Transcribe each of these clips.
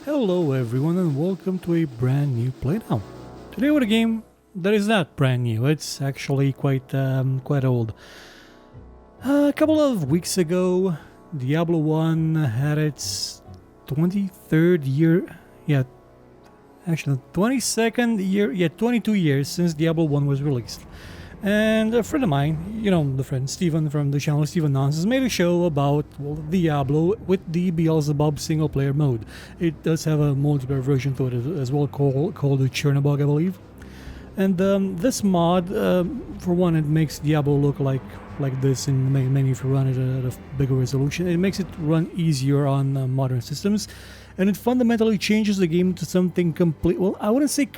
Hello everyone and welcome to a brand new PlayNow. Today with a game that is not brand new, it's actually quite old. A couple of weeks ago, Diablo 1 had its 23rd year, actually 22nd year, 22 years since Diablo 1 was released. And a friend of mine, the friend Steven from the channel Steven Nonsense, made a show about Diablo with the Belzebub single player mode. It does have a multiplayer version to it as well called the Chernobog, I believe. And this mod, for one, it makes Diablo look like this in the main menu if you run it at a bigger resolution. It makes it run easier on modern systems, and it fundamentally changes the game to something complete. Well, I wouldn't say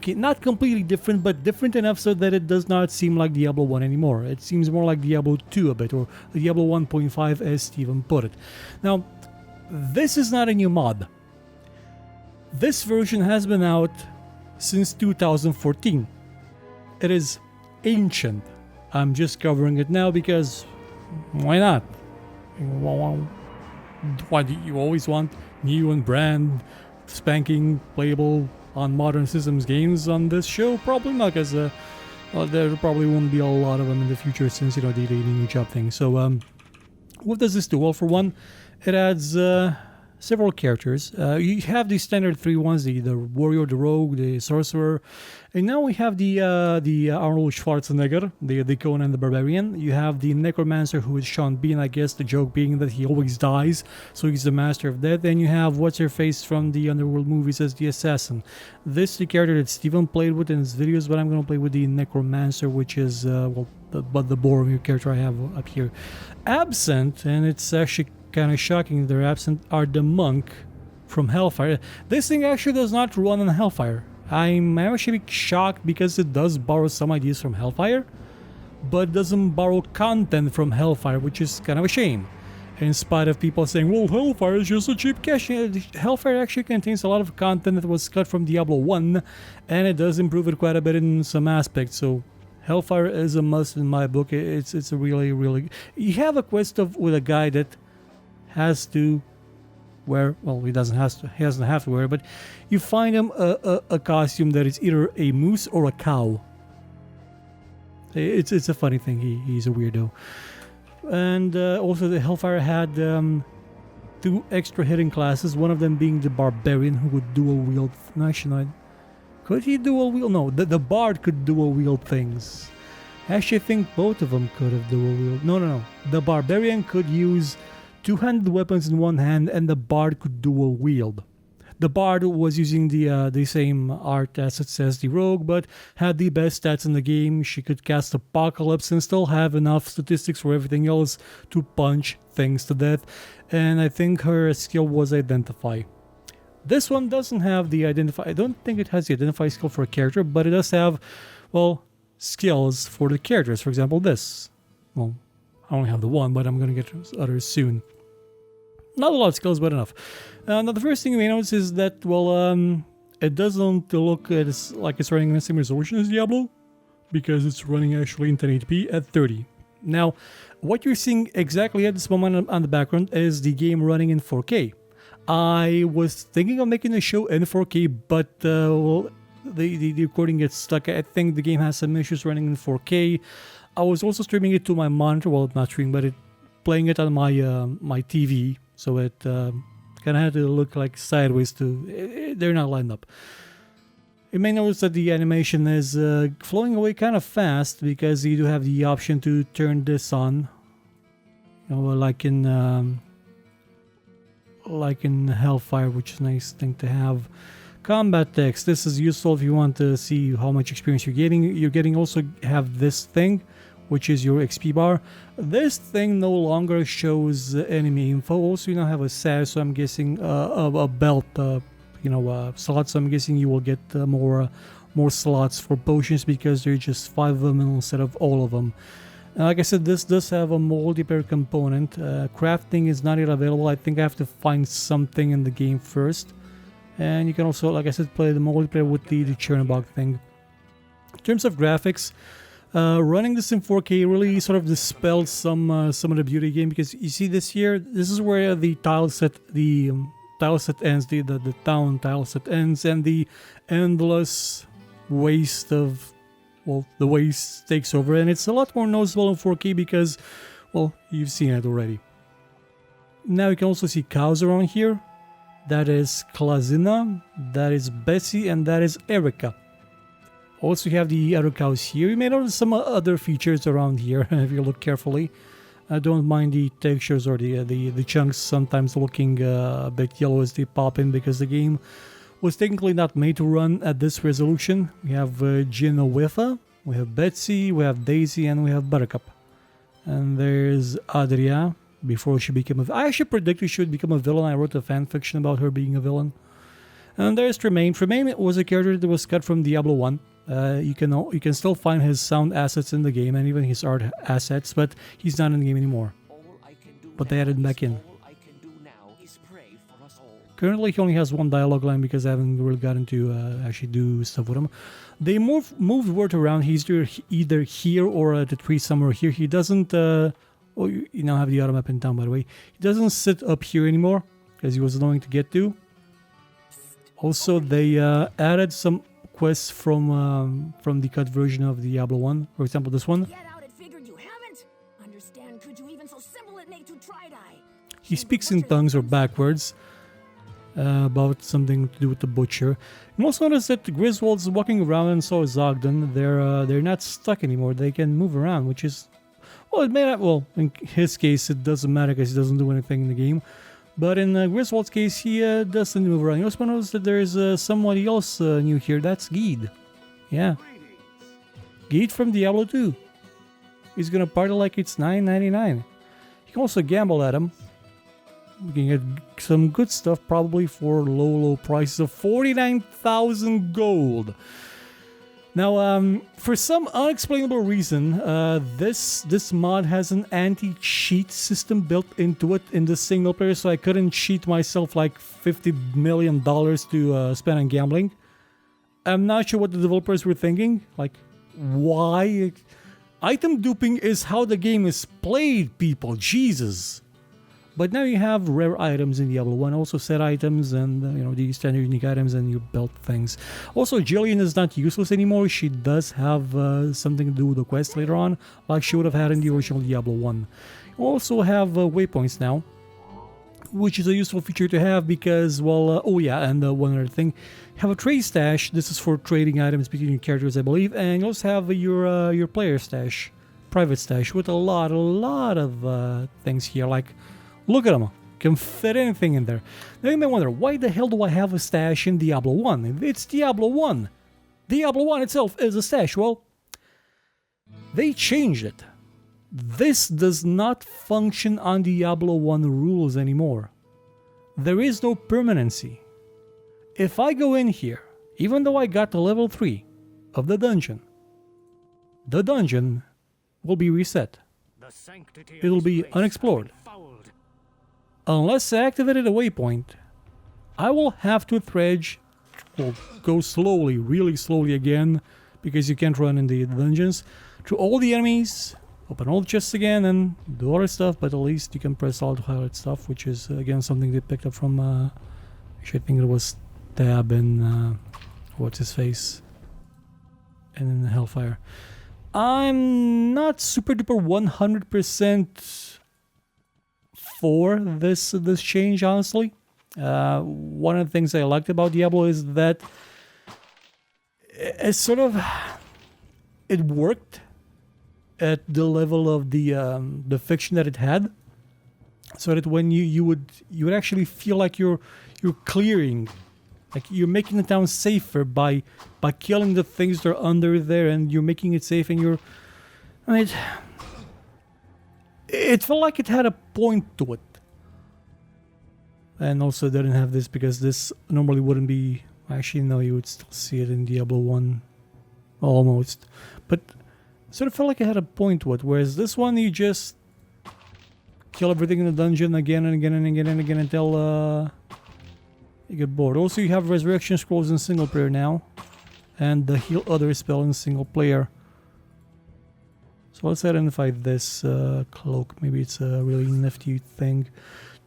not completely different, but different enough so that it does not seem like Diablo 1 anymore. It seems more like Diablo 2 a bit, or Diablo 1.5 as Steven put it. Now, this is not a new mod. This version has been out since 2014. It is ancient. I'm just covering it now because why not? Why do you always want new and brand spanking playable on modern systems games on this show? Probably not, because there probably won't be a lot of them in the future since the new job thing. So what does this do? Well, for one, it adds several characters. You have the standard three ones: the warrior, the rogue, the sorcerer, and now we have the Arnold Schwarzenegger, the Conan the Barbarian. You have the necromancer, who is Sean Bean. I guess the joke being that he always dies, so he's the master of death. Then you have what's her face from the Underworld movies as the assassin. This is the character that Steven played with in his videos, but I'm gonna play with the necromancer, which is but the boring character I have up here. Absent, and it's actually kind of shocking they're absent, are the monk from Hellfire. This thing actually does not run on Hellfire. I'm actually shocked because it does borrow some ideas from Hellfire, but doesn't borrow content from Hellfire, which is kind of a shame. In spite of people saying, well, Hellfire is just a cheap cache, Hellfire actually contains a lot of content that was cut from Diablo 1, and it does improve it quite a bit in some aspects, so Hellfire is a must in my book. It's a really... You have a quest with a guy that has to wear, well, he doesn't have to wear, but you find him a costume that is either a moose or a cow. It's a funny thing. He's a weirdo. And also the Hellfire had two extra hidden classes, one of them being the barbarian, who would dual wield. No, actually, not. Could he dual wield? No, the bard could dual wield things. Actually, I think both of them could have dual wield. No. The barbarian could use two-handed weapons in one hand, and the bard could dual wield. The bard was using the same art assets as the rogue, but had the best stats in the game. She could cast Apocalypse and still have enough statistics for everything else to punch things to death. And I think her skill was Identify. This one doesn't have the Identify. I don't think it has the Identify skill for a character, but it does have, well, skills for the characters. For example, this. Well, I only have the one, but I'm going to get others soon. Not a lot of skills, but enough. Now, the first thing you may notice is that, well, it doesn't look like it's running in the same resolution as Diablo, because it's running actually in 1080p at 30. Now, what you're seeing exactly at this moment on the background is the game running in 4K. I was thinking of making the show in 4K, but well, the recording gets stuck. I think the game has some issues running in 4K. I was also streaming it to my monitor, well, not streaming, but playing it on my my TV, so it kind of had to look like sideways too. They're not lined up. You may notice that the animation is flowing away kind of fast because you do have the option to turn this on. Like in Hellfire, which is a nice thing to have. Combat text. This is useful if you want to see how much experience you're getting. You're getting also have this thing, which is your XP bar. This thing no longer shows enemy info. Also, you now have a SAS, so I'm guessing a belt, slots. So I'm guessing you will get more slots for potions because there's just 5 of them instead of all of them. And like I said, this does have a multiplayer component. Crafting is not yet available. I think I have to find something in the game first. And you can also, like I said, play the multiplayer with the Chernobog thing. In terms of graphics, running this in 4K really sort of dispelled some of the beauty of the game, because you see this here, this is where the tile set, the tiles at ends, the town tiles at ends, and the endless waste of, well, the waste takes over, and it's a lot more noticeable in 4K because, well, you've seen it already. Now you can also see cows around here. That is Klazina, that is Bessie, and that is Erica. Also, you have the other cows here. You may notice some other features around here if you look carefully. I don't mind the textures or the chunks sometimes looking a bit yellow as they pop in because the game was technically not made to run at this resolution. We have Genovefa, we have Betsy, we have Daisy, and we have Buttercup. And there's Adria. Before she became a... I actually predicted she would become a villain. I wrote a fanfiction about her being a villain. And there's Tremaine. Tremaine was a character that was cut from Diablo 1. You can still find his sound assets in the game and even his art assets, but he's not in the game anymore. But they added him back in. Currently, he only has one dialogue line because I haven't really gotten to actually do stuff with him. They moved word around. He's either here or at the tree somewhere here. He doesn't... Oh, you now have the auto map in town, by the way. He doesn't sit up here anymore because he was annoying to get to. Also, they added some quests from the cut version of Diablo 1. For example, this one. He speaks in tongues or backwards about something to do with the butcher. You also notice that Griswold's walking around and so is Ogden. They're not stuck anymore. They can move around, which is... Well, it may not, well, in his case, it doesn't matter because he doesn't do anything in the game. But in Griswold's case, he doesn't move around. You also notice that there is somebody else new here. That's Geed. Yeah. Geed from Diablo 2. He's gonna party like it's $9.99. You can also gamble at him. You can get some good stuff probably for low prices of 49,000 gold. Now, for some unexplainable reason, this mod has an anti-cheat system built into it in the single player, so I couldn't cheat myself like $50 million to spend on gambling. I'm not sure what the developers were thinking. Like, why? Item duping is how the game is played, people. Jesus. But now you have rare items in Diablo 1, also set items and, you know, the standard unique items and your belt things. Also, Jillian is not useless anymore. She does have something to do with the quest later on, like she would have had in the original Diablo 1. You also have waypoints now, which is a useful feature to have because, well, oh yeah, and one other thing, have a trade stash. This is for trading items between your characters, I believe, and you also have your player stash, private stash, with a lot of things here, like... Look at them. Can fit anything in there. Now you may wonder, why the hell do I have a stash in Diablo 1? It's Diablo 1. Diablo 1 itself is a stash. Well, they changed it. This does not function on Diablo 1 rules anymore. There is no permanency. If I go in here, even though I got to level 3 of the dungeon will be reset. It'll be unexplored. Unless I activated a waypoint, I will have to dredge, or go slowly, really slowly again, because you can't run in the dungeons, through all the enemies, open all the chests again, and do other stuff, but at least you can press alt to highlight stuff, which is, again, something they picked up from, actually I think it was Tab and, what's his face, and then Hellfire. I'm not super duper 100% for this change, honestly. One of the things I liked about Diablo is that it sort of it worked at the level of the fiction that it had, so that when you would actually feel like you're clearing, like you're making the town safer by killing the things that are under there, and you're making it safe, and I mean, it felt like it had a point to it. And also didn't have this because this normally wouldn't be... Actually, no, you would still see it in Diablo 1. Almost. But it sort of felt like it had a point to it. Whereas this one, you just kill everything in the dungeon again and again and again and again until you get bored. Also, you have Resurrection Scrolls in single player now. And the Heal Others spell in single player. So let's identify this cloak. Maybe it's a really nifty thing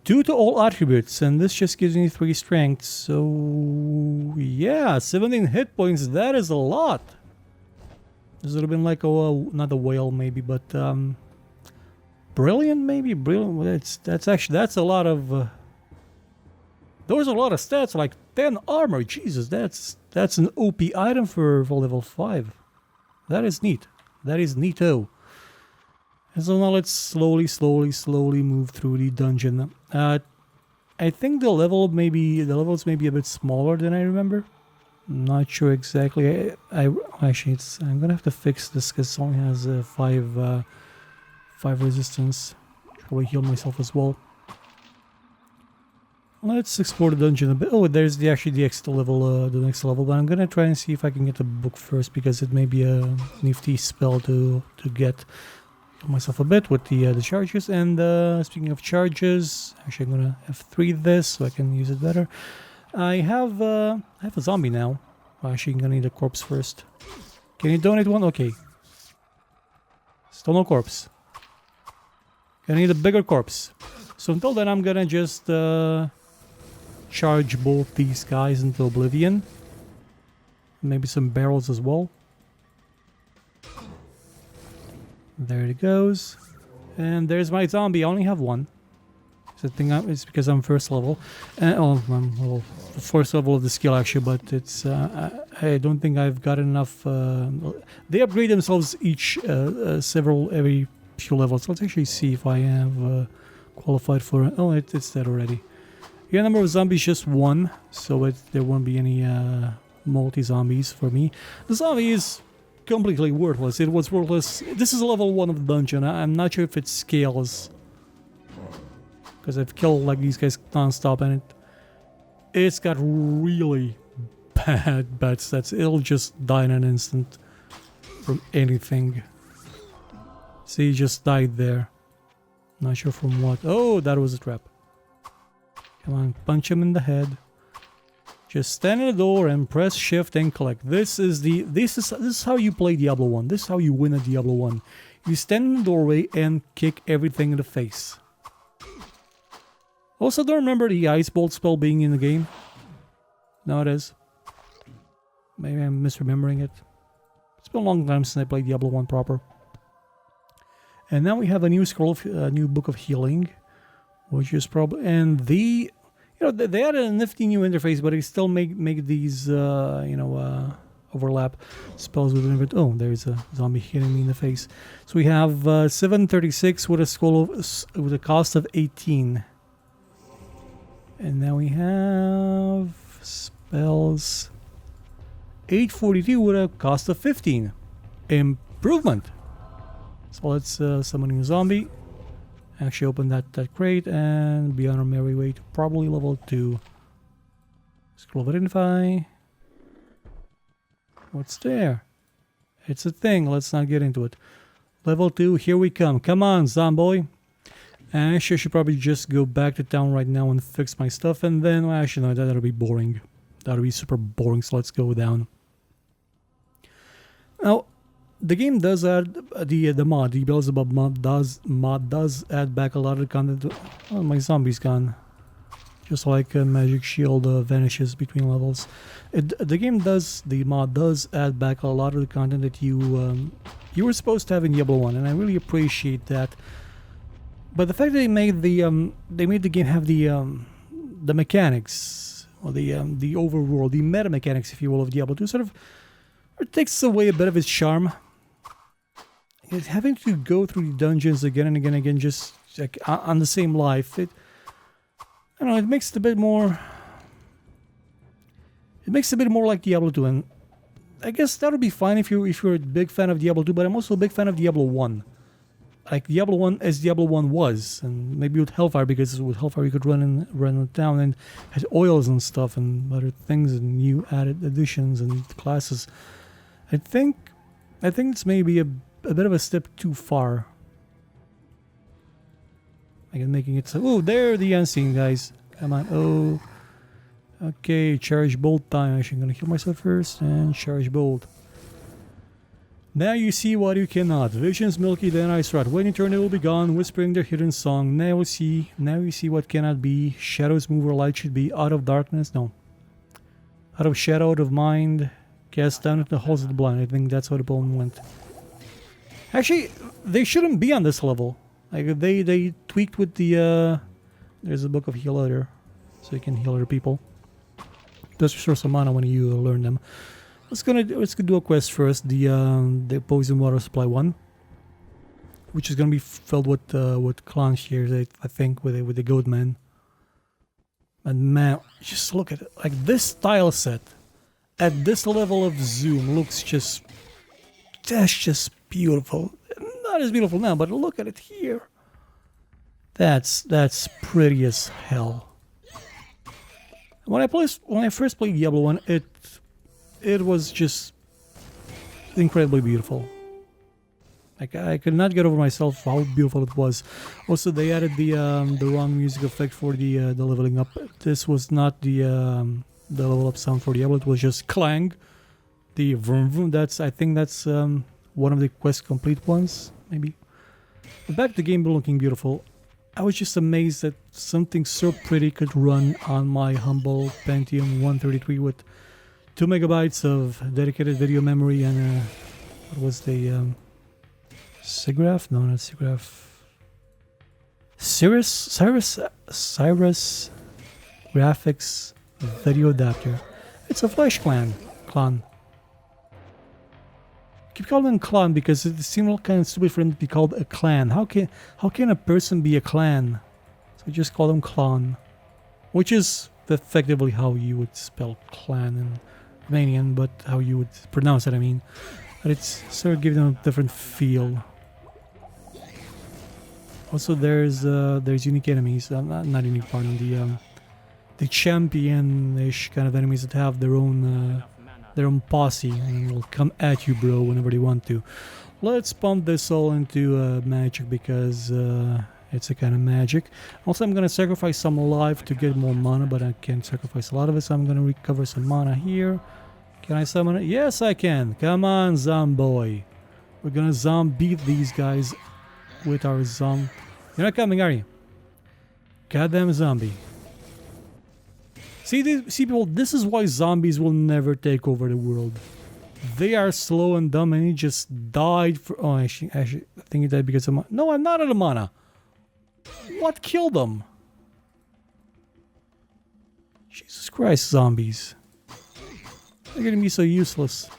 2 to all attributes, and this just gives me 3 strength. So yeah, 17 hit points. That is a lot. This would have been like not a whale maybe, but brilliant maybe. Brilliant. That's a lot of. Those are a lot of stats. Like 10 armor. Jesus, that's an OP item for level 5. That is neat. That is neato. And so now let's slowly move through the dungeon. I think the levels may be a bit smaller than I remember. I'm not sure exactly. Actually, I'm gonna have to fix this because it only has 5 resistance. Probably heal myself as well. Let's explore the dungeon a bit. Oh, there's the next level. But I'm gonna try and see if I can get the book first because it may be a nifty spell to get. Myself a bit with the charges. And speaking of charges, actually I'm gonna F3 this so I can use it better. I have a zombie now. Actually, I'm gonna need a corpse first. Can you donate one? Okay. Still no corpse. Gonna need a bigger corpse. So until then, I'm gonna just charge both these guys into oblivion. Maybe some barrels as well. There it goes. And there's my zombie. I only have one. So I think it's because I'm first level. I'm first level of the skill actually, but it's I don't think I've got enough. They upgrade themselves every few levels. Let's actually see if I have qualified for. Oh, it's dead already. Yeah, number of zombies just 1, so there won't be any multi-zombies for me. The zombie is completely worthless. It was worthless. This is level 1 of the dungeon. I'm not sure if it scales. Because I've killed like these guys non-stop and it's got really bad stats. It'll just die in an instant from anything. See, he just died there. Not sure from what. Oh, that was a trap. Come on, punch him in the head. Just stand in the door and press shift and click. This is how you play Diablo 1. This is how you win a Diablo 1. You stand in the doorway and kick everything in the face. Also, don't remember the Ice Bolt spell being in the game. No, it is. Maybe I'm misremembering it. It's been a long time since I played Diablo 1 proper. And now we have a new scroll, new book of healing, which is probably they had a nifty new interface, but they still make these overlap spells within it. Oh, there's a zombie hitting me in the face. So we have 736 with a scroll with a cost of 18. And now we have spells 842 with a cost of 15. Improvement. So let's summon a zombie. Actually open that crate and be on our merry way to probably level 2. Scroll identify. What's there? It's a thing. Let's not get into it. Level 2, here we come. Come on, zombie. Actually, I should probably just go back to town right now and fix my stuff, and then, well, actually, no, that'll be boring. That'll be super boring, so let's go down. Now, the game does add the Belzebub mod does add back a lot of the content. Oh, my zombie's gone. Just like Magic Shield vanishes between levels. The mod does add back a lot of the content that you were supposed to have in Diablo 1, and I really appreciate that. But the fact that they made the game have the mechanics, or the overworld, the meta mechanics, if you will, of Diablo 2, sort of it takes away a bit of its charm. It's having to go through the dungeons again and again and again, just like on the same life. I don't know. It makes it a bit more. It makes it a bit more like Diablo 2, and I guess that would be fine if you're a big fan of Diablo 2. But I'm also a big fan of Diablo 1. Like Diablo 1 as Diablo 1 was, and maybe with Hellfire, because with Hellfire you could run in town and had oils and stuff and other things and new added additions and classes. I think it's maybe a bit of a step too far. Again, making it so. Oh, there the unseen guys. Come on. Oh, okay. Charge bolt time. Actually, I'm gonna heal myself first and charge bolt. Now you see what you cannot. Visions milky, then ice rot. When you turn, it will be gone, whispering their hidden song. Now you see what cannot be. Shadows move where light should be. Out of darkness, no. Out of shadow, out of mind. Cast down into the halls of the blind. I think that's how the poem went. Actually, they shouldn't be on this level. Like they tweaked with the. There's a book of heal there, so you can heal other people. Does restore some mana when you learn them. Let's go do a quest first. The poison water supply one, which is gonna be filled with clan shares. I think with the goat man. And man, just look at it. Like this tile set, at this level of zoom, looks just. That's just beautiful. Not as beautiful now, but look at it here. That's pretty as hell. When I first played Diablo 1, it was just incredibly beautiful. Like I could not get over myself how beautiful it was. Also, they added the wrong music effect for the leveling up. This was not the level up sound for Diablo. It was just clang. The vroom vroom. I think that's one of the quest complete ones, maybe. But back to the game looking beautiful. I was just amazed that something so pretty could run on my humble Pentium 133 with 2 megabytes of dedicated video memory and what was the SIGGRAPH? No, not SIGGRAPH. Cyrus graphics video adapter. It's a Flash clan. I keep calling them clan because it seems kind of stupid for them to be called a clan. How can a person be a clan? So just call them clan, which is effectively how you would spell clan in Romanian, but how you would pronounce it. I mean, but it's sort of giving them a different feel. Also, there's unique enemies. Not unique, pardon. The champion-ish kind of enemies that have their own posse and will come at you, bro, whenever they want to. Let's pump this all into magic because it's a kind of magic. Also, I'm gonna sacrifice some life to get more mana, but I can't sacrifice a lot of it, so I'm gonna recover some mana here. Can I summon it? Yes, I can. Come on, Zomboy. We're gonna zombie these guys with our You're not coming, are you? Goddamn zombie. See, people, this is why zombies will never take over the world. They are slow and dumb, and he just died for... Oh, actually, I think he died because of... No, I'm not out of mana. What killed him? Jesus Christ, zombies. They're gonna be so useless.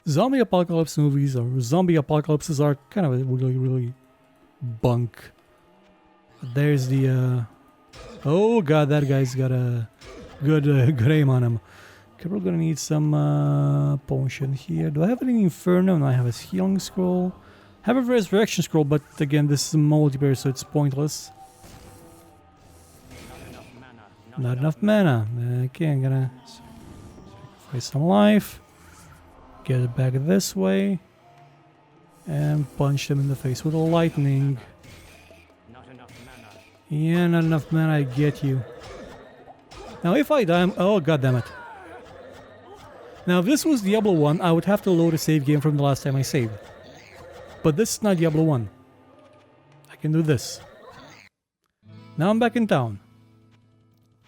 Zombie apocalypse movies or zombie apocalypses are kind of really bunk. But there's the... Oh god, that guy's got a good aim on him. Okay, we're gonna need some potion here. Do I have any Inferno? No, I have a healing scroll. I have a resurrection scroll, but again, this is a multiplayer, so it's pointless. Not enough mana. Okay, I'm gonna sacrifice some life. Get it back this way. And punch them in the face with a lightning. Yeah, not enough mana, I get you. Now if I die, oh god damn it. Now if this was Diablo 1, I would have to load a save game from the last time I saved. But this is not Diablo 1. I can do this. Now I'm back in town.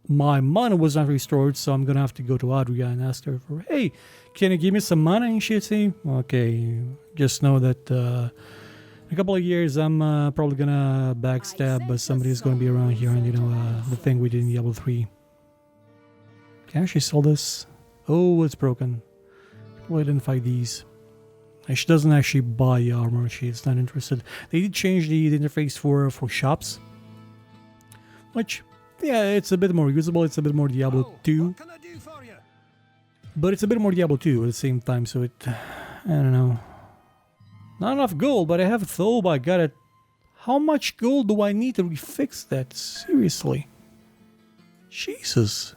My mana was not restored, so I'm gonna have to go to Adria and ask her for, hey, can you give me some mana? And she'd say, okay, just know that in a couple of years I'm probably gonna backstab, but somebody's gonna be around here and, you know, the thing we did in Diablo 3. Can I actually sell this? Oh, it's broken. We'll identify these. She doesn't actually buy armor, she's not interested. They did change the interface for shops, which, yeah, it's a bit more usable, it's a bit more Diablo 2. What can I do for you? But it's a bit more Diablo 2 at the same time, so it... I don't know. Not enough gold, but I have it. Oh my god, how much gold do I need to refix that? Seriously. Jesus.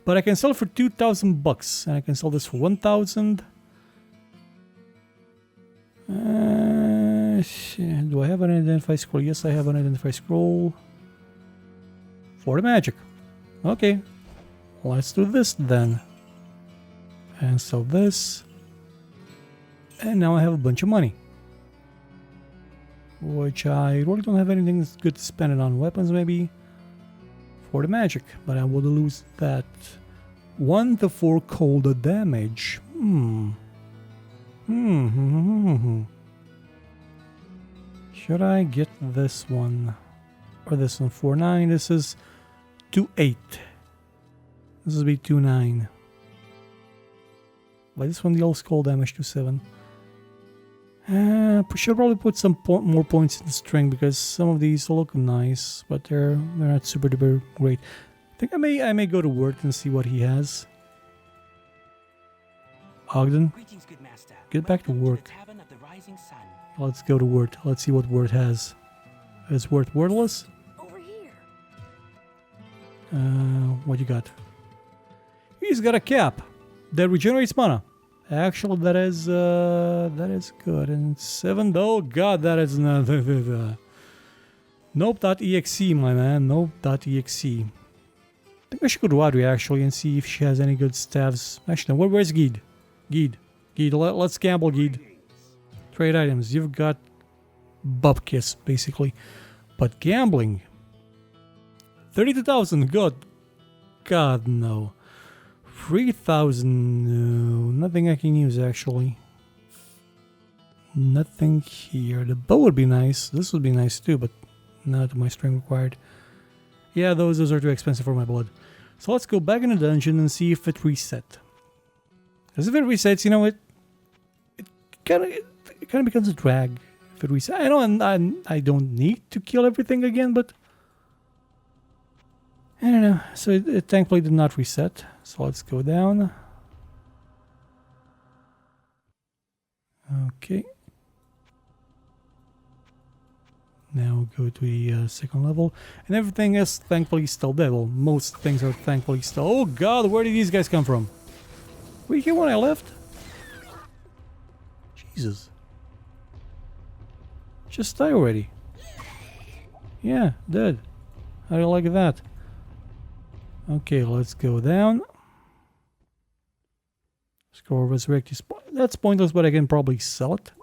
But I can sell it for 2,000 bucks, and I can sell this for 1,000. Do I have an identify scroll? Yes, I have an identify scroll. For the magic. Okay. Let's do this then. And sell this. And now I have a bunch of money. Which I really don't have anything that's good to spend it on. Weapons maybe for the magic, but I would lose that. 1 to 4 cold damage. Should I get this one? Or this one? 4-9. This is 2-8. This will be 2-9. But this one deals cold damage to 7. Should probably put some more points in the string because some of these look nice, but they're not super duper great. I think I may go to Wirt and see what he has. Ogden, get back to work. Let's go to Wirt. Let's see what Wirt has. Is Wirt wordless? Over here. What you got? He's got a cap that regenerates mana. Actually, that is good. And 7. Oh god, that is not. Nope.exe, my man. Nope.exe. I think I should go to Audrey actually and see if she has any good staves. Actually, no, where's Geed? Geed. Let's gamble, Geed. Trade items. You've got Bupkiss, basically. But gambling. 32,000. Good. God, no. 3,000. No. Nothing I can use, actually. Nothing here. The bow would be nice. This would be nice, too, but not my string required. Yeah, those are too expensive for my blood. So let's go back in the dungeon and see if it reset. As if it resets, you know, it kind of becomes a drag if it resets. I know I don't need to kill everything again, but I don't know. So it thankfully did not reset. So let's go down. Okay. Now go to the second level. And everything is thankfully still dead. Well, most things are thankfully still... Oh god, where did these guys come from? Were you here when I left? Jesus. Just die already. Yeah, dead. How do you like that? Okay, let's go down. Score resurrect is... That's pointless, but I can probably sell it.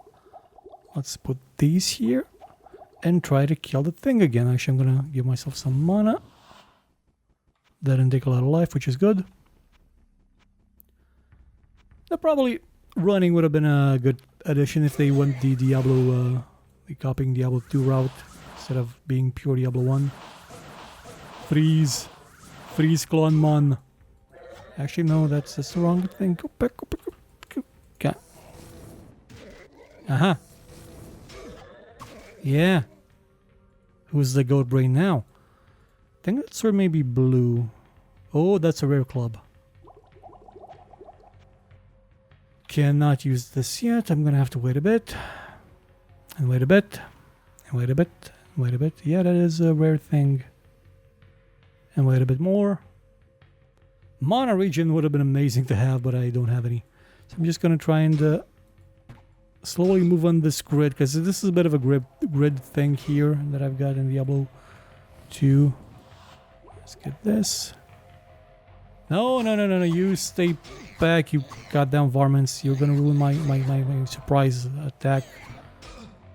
Let's put these here. And try to kill the thing again. Actually, I'm gonna give myself some mana. That didn't take a lot of life, which is good. Probably running would have been a good addition if they went the Diablo, the copying Diablo 2 route instead of being pure Diablo 1. Freeze clone mon. Actually, no, that's the wrong thing. Go back. Okay. Aha. Yeah. Who's the goat brain now? I think that's or maybe blue. Oh, that's a rare club. Cannot use this yet. I'm gonna have to wait a bit. And wait a bit. And wait a bit. And wait a bit. Yeah, that is a rare thing. And wait a bit more. Mana regen would have been amazing to have, but I don't have any. So I'm just gonna try and slowly move on this grid, because this is a bit of a grid thing here that I've got in Diablo 2. Let's get this. No, you stay back, you goddamn varmints. You're gonna ruin my surprise attack.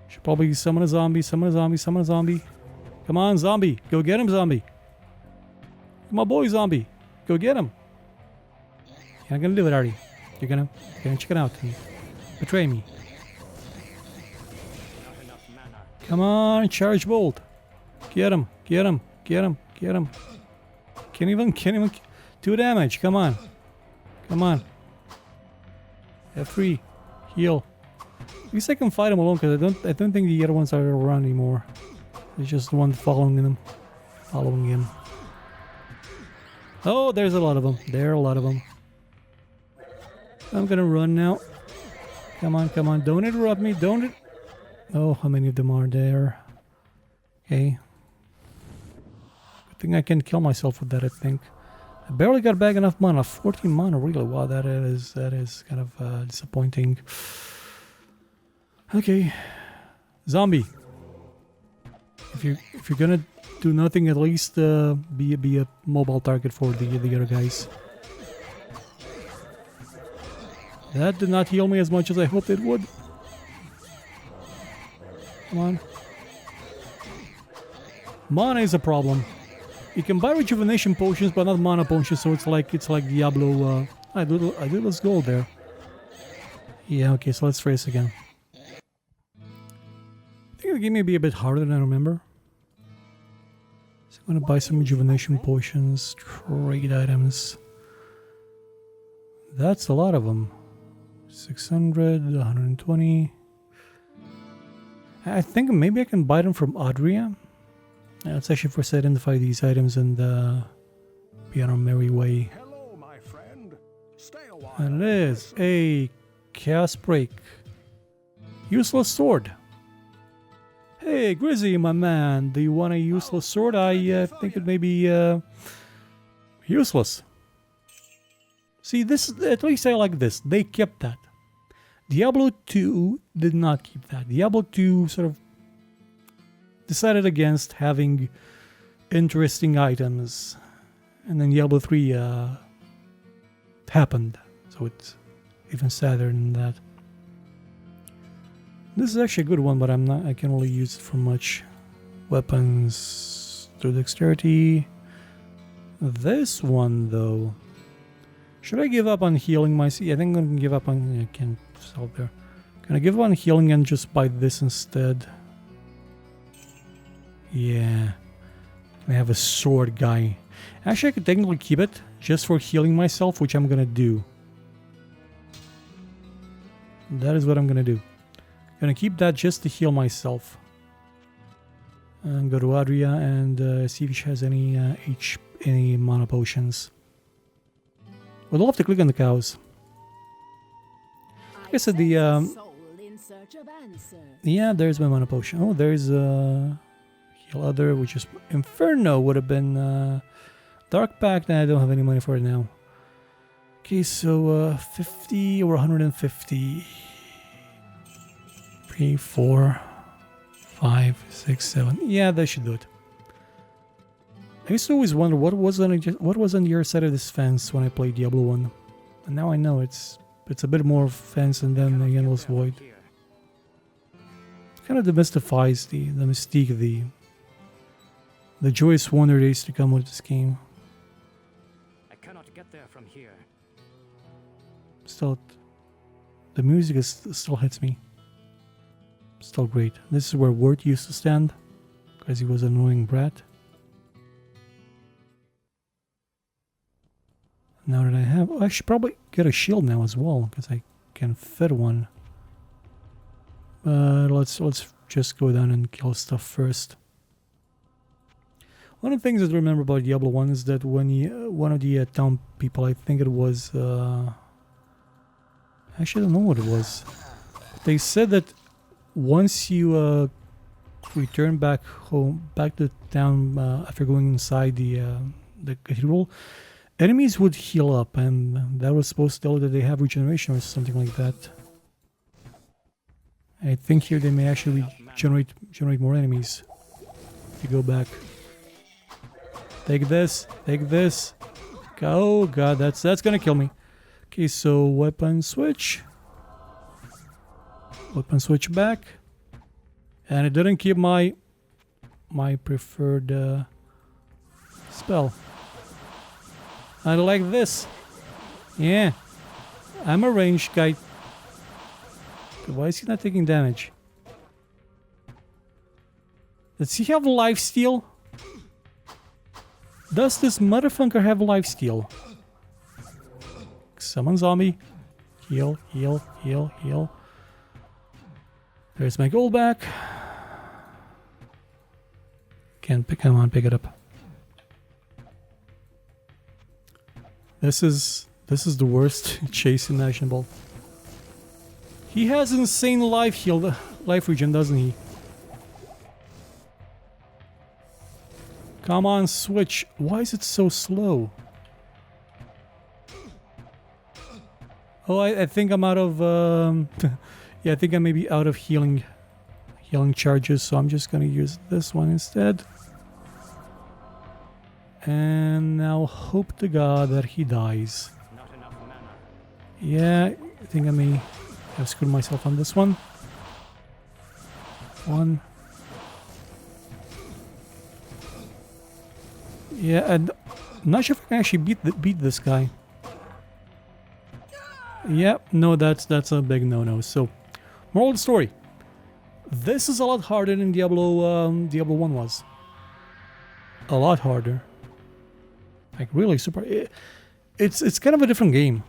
Should probably summon a zombie. Come on, zombie. Go get him, zombie. My boy, zombie. Go get him. You're not gonna do it, are you? You're gonna check it out and betray me. Come on, charge bolt. Get him. Can't even 2 damage. Come on. F3. Heal. At least I can fight him alone, because I don't think the other ones are around anymore. There's just one following him. Oh, there's a lot of them. There are a lot of them. I'm gonna run now. Come on. Don't interrupt me. Oh, how many of them are there? Okay. Good thing I can kill myself with that, I think. I barely got back enough mana. 14 mana, really? Wow, that is kind of disappointing. Okay. Zombie. If you're gonna do nothing, at least be a mobile target for the other guys. That did not heal me as much as I hoped it would. Come on. Mana is a problem. You can buy rejuvenation potions, but not mana potions, so it's like Diablo. I did lose gold there. Yeah, okay, so let's race again. I think the game may be a bit harder than I remember. So I'm gonna buy some rejuvenation potions, trade items. That's a lot of them. 600, 120. I think maybe I can buy them from Adria. Let's actually first identify these items and be on our merry way. Hello, my friend. Stay a while. And it is a Chaos Break. Useless sword. Hey, Grizzy, my man, do you want a useless sword? I think it may be useless. See, this, at least I like this. They kept that. Diablo 2 did not keep that. Diablo 2 sort of decided against having interesting items. And then Diablo 3 happened. So it's even sadder than that. This is actually a good one, but I can only use it for much. Weapons through dexterity. This one though. Should I give up on healing myself? Yeah, I think I'm gonna give up on... I can't stop there. Can I give up on healing and just buy this instead? Yeah. I have a sword guy. Actually, I could technically keep it just for healing myself, which I'm gonna do. That is what I'm gonna do. I'm gonna keep that just to heal myself. And go to Adria and see if she has any any mana potions. Would love to click on the cows. Like I said, the yeah, there's my mana potion. Oh, there's heal other, which is Inferno would have been Dark Pact. I don't have any money for it now. Okay, so 50 or 150. 3, 4, 5, 6, 7. Yeah, that should do it. I used to always wonder what was on your side of this fence when I played Diablo 1. And now I know it's a bit more fence and then the endless void. It kind of demystifies the mystique, the joyous wonder days to come with this game. I cannot get there from here. Still, the music still hits me. Still great. This is where Wirt used to stand, because he was an annoying brat. Now that I have... I should probably get a shield now as well, because I can fit one. But let's just go down and kill stuff first. One of the things that I remember about Diablo 1 is that when one of the town people, I think it was... actually, I don't know what it was. They said that once you return back home, back to town after going inside the cathedral, enemies would heal up, and that was supposed to tell that they have regeneration or something like that. I think here they may actually generate more enemies if you go back. Take this, take this. Oh god, that's gonna kill me. Okay, so weapon switch. Weapon switch back. And it didn't keep my preferred spell. I like this. Yeah. I'm a ranged guy. Why is he not taking damage? Does he have lifesteal? Does this motherfucker have lifesteal? Summon zombie. Heal, heal, heal, heal. There's my gold back. Come on, pick it up. This is the worst chase imaginable. He has insane life regen, doesn't he? Come on, switch. Why is it so slow? Oh, I think I'm out of... yeah, I think I may be out of healing charges, so I'm just gonna use this one instead. And now hope to God that he dies. Not enough mana. Yeah, I think I may have screwed myself on this one. One. Yeah, and I'm not sure if I can actually beat this guy. Yeah, no, that's a big no-no. So, moral of the story: this is a lot harder than Diablo 1 was. A lot harder. Like really super. It's kind of a different game,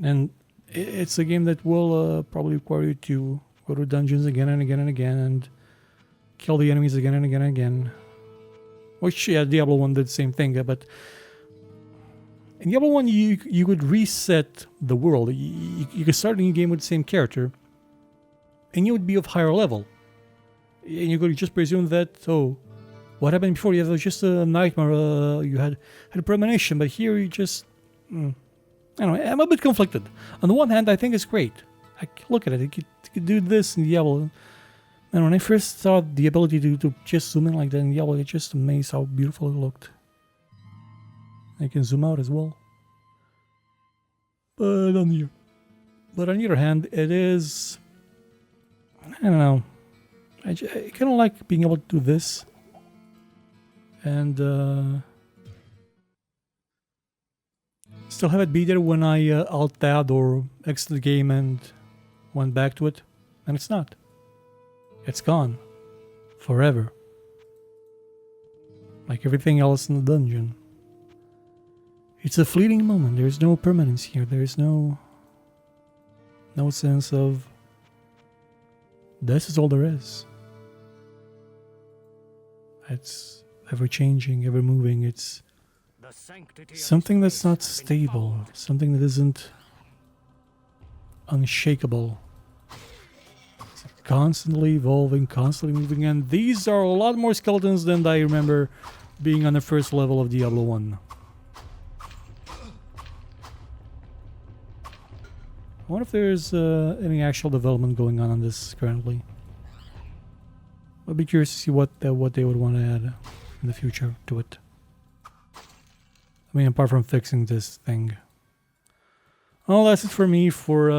and it's a game that will probably require you to go to dungeons again and again and again and kill the enemies again and again and again. Which, yeah, Diablo 1 did the same thing, but in Diablo 1 you could reset the world. You could start a new game with the same character, and you would be of higher level. And you could just presume that, oh, what happened before? Yeah, it was just a nightmare, you had a premonition, but here you just... I don't know, I'm a bit conflicted. On the one hand, I think it's great. Look at it, you could do this in Diablo. And when I first saw the ability to just zoom in like that in Diablo, it just amazed how beautiful it looked. I can zoom out as well. But on the other hand, it is... I don't know. I kind of like being able to do this. And still have it be there when I alt-tabbed or exited the game and went back to it. And it's not. It's gone. Forever. Like everything else in the dungeon. It's a fleeting moment. There's no permanence here. There's no sense of this is all there is. It's ever changing, ever moving. It's something that's not stable, something that isn't unshakable. It's constantly evolving, constantly moving, and these are a lot more skeletons than I remember being on the first level of Diablo 1. I wonder if there's any actual development going on this currently. I'd be curious to see what they would want to add in the future to it. I mean, apart from fixing this thing. Well, that's it for me for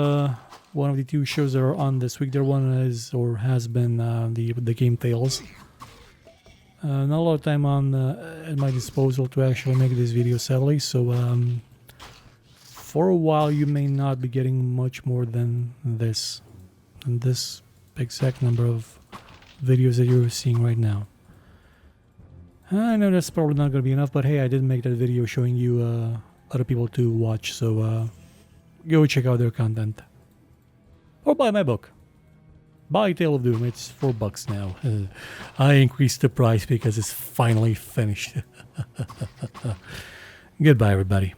one of the two shows that are on this week. There one is or has been the Game Tales. Not a lot of time on at my disposal to actually make this video, sadly. So for a while, you may not be getting much more than this, and this exact number of videos that you're seeing right now. I know that's probably not going to be enough, but hey, I did make that video showing you other people to watch, so go check out their content. Or buy my book. Buy Tale of Doom, it's $4 now. I increased the price because it's finally finished. Goodbye, everybody.